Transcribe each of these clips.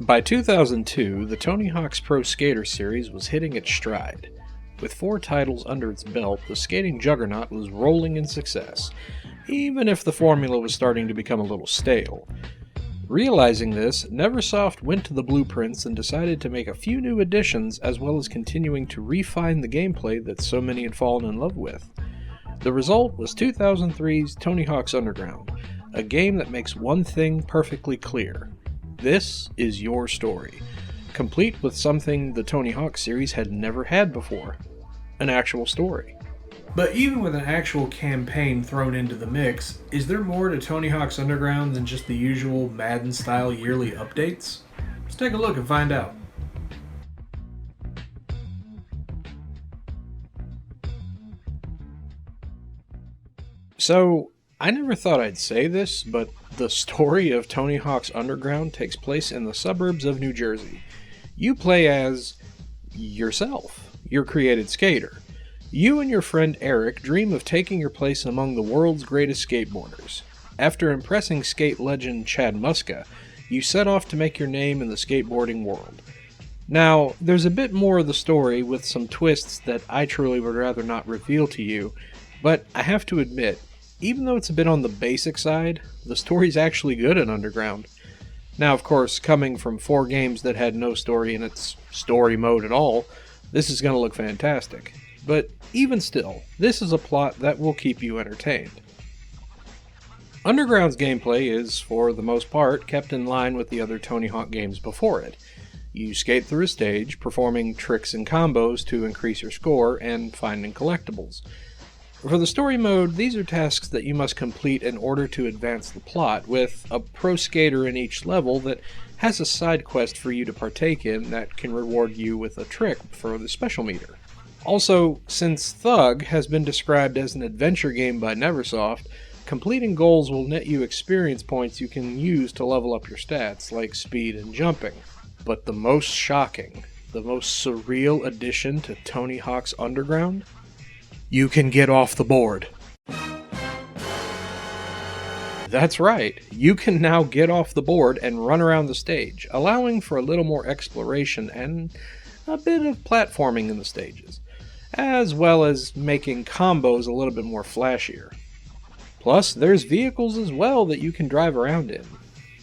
By 2002, the Tony Hawk's Pro Skater series was hitting its stride. With 4 titles under its belt, the skating juggernaut was rolling in success, even if the formula was starting to become a little stale. Realizing this, Neversoft went to the blueprints and decided to make a few new additions as well as continuing to refine the gameplay that so many had fallen in love with. The result was 2003's Tony Hawk's Underground, a game that makes one thing perfectly clear. This is your story, complete with something the Tony Hawk series had never had before, an actual story. But even with an actual campaign thrown into the mix, is there more to Tony Hawk's Underground than just the usual Madden-style yearly updates? Let's take a look and find out. So, I never thought I'd say this, but the story of Tony Hawk's Underground takes place in the suburbs of New Jersey. You play as yourself, your created skater. You and your friend Eric dream of taking your place among the world's greatest skateboarders. After impressing skate legend Chad Muska, you set off to make your name in the skateboarding world. Now, there's a bit more of the story with some twists that I truly would rather not reveal to you, but I have to admit, even though it's a bit on the basic side, the story's actually good in Underground. Now, of course, coming from 4 games that had no story in its story mode at all, this is going to look fantastic. But even still, this is a plot that will keep you entertained. Underground's gameplay is, for the most part, kept in line with the other Tony Hawk games before it. You skate through a stage, performing tricks and combos to increase your score, and finding collectibles. For the story mode, these are tasks that you must complete in order to advance the plot, with a pro skater in each level that has a side quest for you to partake in that can reward you with a trick for the special meter. Also, since Thug has been described as an adventure game by Neversoft, completing goals will net you experience points you can use to level up your stats, like speed and jumping. But the most shocking, the most surreal addition to Tony Hawk's Underground? You can get off the board. That's right, you can now get off the board and run around the stage, allowing for a little more exploration and a bit of platforming in the stages, as well as making combos a little bit more flashier. Plus, there's vehicles as well that you can drive around in.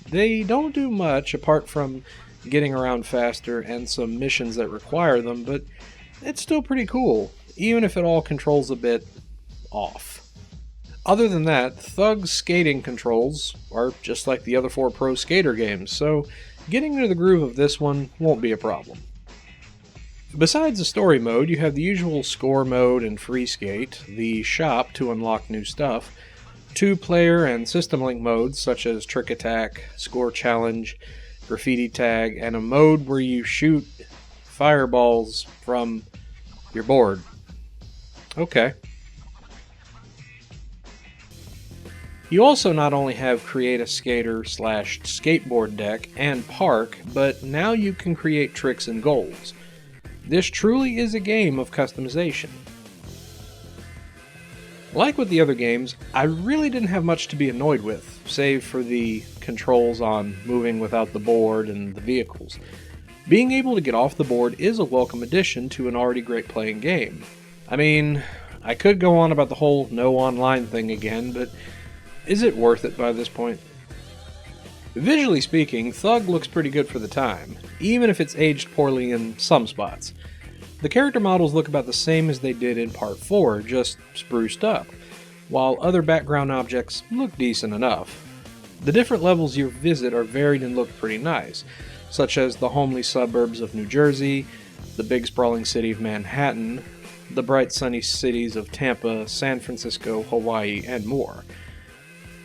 They don't do much apart from getting around faster and some missions that require them, but it's still pretty cool, even if it all controls a bit off. Other than that, Thug's skating controls are just like the other 4 Pro Skater games, so getting into the groove of this one won't be a problem. Besides the story mode, you have the usual score mode and free skate, the shop to unlock new stuff, 2-player and system link modes such as trick attack, score challenge, graffiti tag, and a mode where you shoot fireballs from your board. Okay. You also not only have create a skater / skateboard deck and park, but now you can create tricks and goals. This truly is a game of customization. Like with the other games, I really didn't have much to be annoyed with, save for the controls on moving without the board and the vehicles. Being able to get off the board is a welcome addition to an already great playing game. I mean, I could go on about the whole no online thing again, but is it worth it by this point? Visually speaking, Thug looks pretty good for the time, even if it's aged poorly in some spots. The character models look about the same as they did in Part 4, just spruced up, while other background objects look decent enough. The different levels you visit are varied and look pretty nice, such as the homely suburbs of New Jersey, the big sprawling city of Manhattan, the bright sunny cities of Tampa, San Francisco, Hawaii, and more.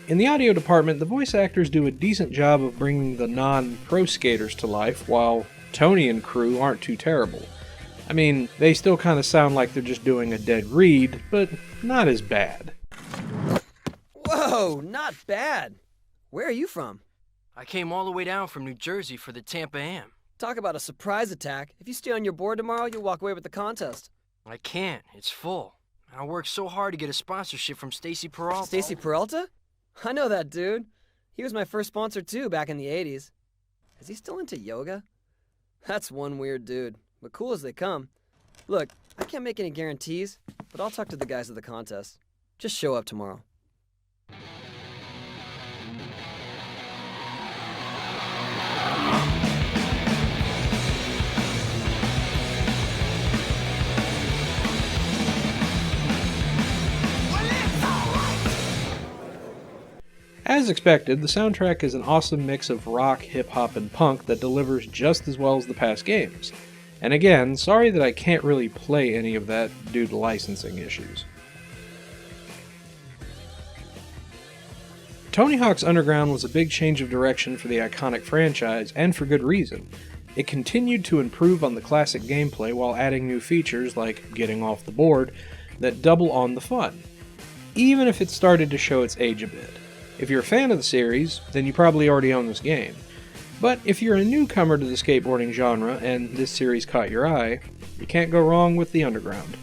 In the audio department, the voice actors do a decent job of bringing the non-pro skaters to life, while Tony and crew aren't too terrible. I mean, they still kind of sound like they're just doing a dead read, but not as bad. Whoa, not bad. Where are you from? I came all the way down from New Jersey for the Tampa Am. Talk about a surprise attack. If you stay on your board tomorrow, you'll walk away with the contest. I can't. It's full. I worked so hard to get a sponsorship from Stacy Peralta. Stacy Peralta? I know that dude. He was my first sponsor too back in the 80s. Is he still into yoga? That's one weird dude, but cool as they come. Look, I can't make any guarantees, but I'll talk to the guys at the contest. Just show up tomorrow. As expected, the soundtrack is an awesome mix of rock, hip-hop, and punk that delivers just as well as the past games. And again, sorry that I can't really play any of that due to licensing issues. Tony Hawk's Underground was a big change of direction for the iconic franchise, and for good reason. It continued to improve on the classic gameplay while adding new features like getting off the board that double on the fun, even if it started to show its age a bit. If you're a fan of the series, then you probably already own this game. But if you're a newcomer to the skateboarding genre and this series caught your eye, you can't go wrong with the Underground.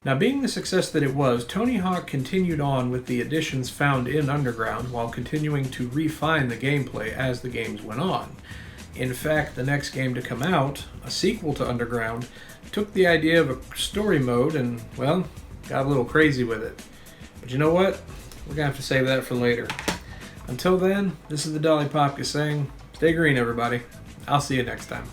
Now, being the success that it was, Tony Hawk continued on with the additions found in Underground while continuing to refine the gameplay as the games went on. In fact, the next game to come out, a sequel to Underground, took the idea of a story mode and, well, got a little crazy with it. But you know what? We're going to have to save that for later. Until then, this is the Dolly Popka saying, stay green, everybody. I'll see you next time.